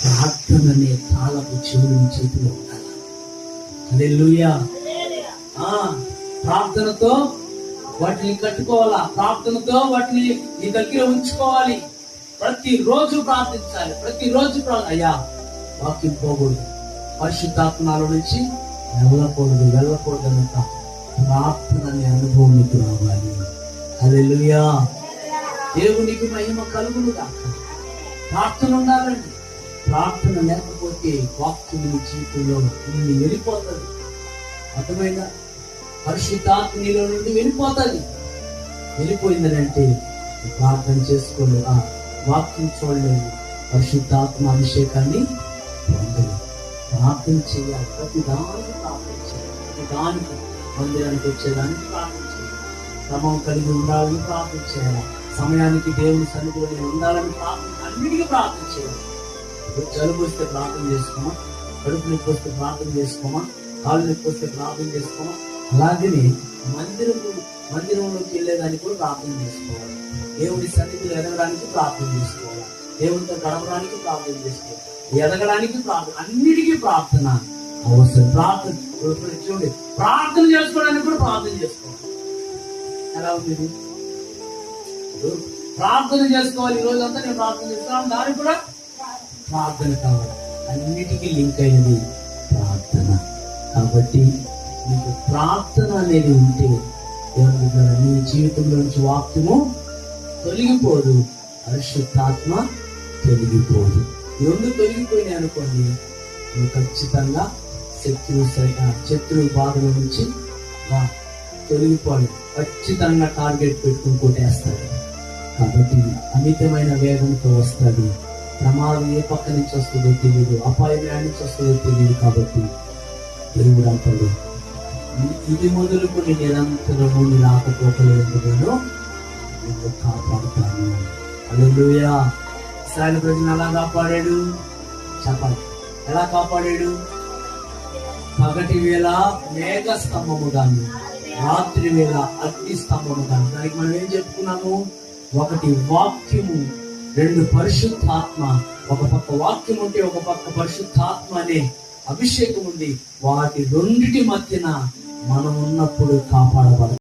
ప్రార్థననే తాళపు చెవులు చేతిలో ఉండాలి. హల్లెలూయా. ప్రార్థనతో వాటిని కట్టుకోవాలా, ప్రార్థనతో వాటిని నీ దగ్గర ఉంచుకోవాలి. ప్రతిరోజు ప్రార్థించాలి, ప్రతిరోజు అయ్యా వాక్యం పోకూడదు, పరిశుద్ధాత్మలో నుంచి వెళ్ళకూడదు అన్నట్ట ప్రార్థన అనే అనుభవం నీకు రావాలి. హల్లెలూయా. దేవునికి మహిమ కలుగును కాక. ప్రార్థన ఉండాలండి. ప్రార్థన లేకపోతే వాక్యం నీ జీవితంలో నిన్ను వెళ్ళిపోతుంది. అర్థమైందా? పరిశుద్ధాత్మ నీలో నుండి వెళ్ళిపోయిందనంటే ప్రార్థన చేసుకోలేదు, ఆ వాక్యం చూడలేదు, పరిశుద్ధాత్మ అభిషేకాన్ని పొందలేదు. ప్రార్థన చేయాలి. ప్రతిదానికి ప్రార్థన చేయాలి. ప్రతిదానికి మందిరానికి వచ్చేదానికి ప్రార్థన చేయాలి. క్రమం కలిగి ఉండాలని ప్రార్థన చేయాలి. సమయానికి దేవుని సన్నిధిలో ఉండాలని ప్రార్థన, అన్నిటికీ ప్రార్థన చేయాలి. జలుబు వస్తే ప్రార్థన చేసుకోమా, కడుపు నొప్పి వస్తే ప్రార్థన చేసుకోమా, కాళ్ళు నొప్పి వస్తే ప్రార్థన చేసుకోమా. అలాగనే మందిరంలోకి వెళ్ళేదానికి కూడా ప్రార్థన చేసుకోవాలి. దేవుడి సన్నిధిలో ఎదగడానికి ప్రార్థన చేసుకోవాలి. దేవునితో గడపడానికి ప్రార్థన చేసుకోవాలి. ఎదగడానికి ప్రార్థన, అన్నిటికీ ప్రార్థన అవసరం. ప్రార్థన చూడండి, ప్రార్థన చేసుకోవడానికి కూడా ప్రార్థన చేసుకోవాలి. ఎలా ఉంది? ప్రార్థన చేసుకోవాలి. ఈ రోజంతా నేను ప్రార్థన చేస్తాను, దానికి కూడా ప్రార్థన కావాలి. అన్నిటికీ లింక్ అయినది ప్రార్థన. కాబట్టి నీకు ప్రార్థన అనేది ఉంటే నీ జీవితంలో నుంచి వాక్యము తొలగిపోదు, పరిశుద్ధాత్మ తొలగిపోదు. రెండు తొలగిపోయినాయి అనుకోండి, నువ్వు ఖచ్చితంగా శత్రువు బాధల నుంచి తొలగిపోవాలి. ఖచ్చితంగా టార్గెట్ పెట్టుకుని కొట్టేస్తాడు. కాబట్టి అమితమైన వేగంతో వస్తుంది. ప్రమాదం ఏ పక్క నుంచి వస్తుందో తెలియదు, అపాయం ఏ నుంచి వస్తుందో తెలియదు. కాబట్టి దేవుడు అంటాడు, ఇది మొదలుకొని నిరంతరము నీ రాకపోకలేదో నిన్ను కాపాడుతాను. హల్లెలూయా. ఇశ్రాయేలు ప్రజలను ఎలా కాపాడాడు చెప్పాలి. ఎలా కాపాడాడు? పగటి వేళ మేఘ స్తంభము గాను, రాత్రి వేళ అగ్ని స్తంభము గాను. దానికి మనం ఏం చెప్పుకున్నాము? ఒకటి వాక్యము, రెండు పరిశుద్ధాత్మ. ఒక పక్క వాక్యం ఉంటే ఒక పక్క పరిశుద్ధాత్మ అనే అభిషేకం ఉంది. వాటి రెండిటి మధ్యన మనం ఉన్నప్పుడు కాపాడబడతాం.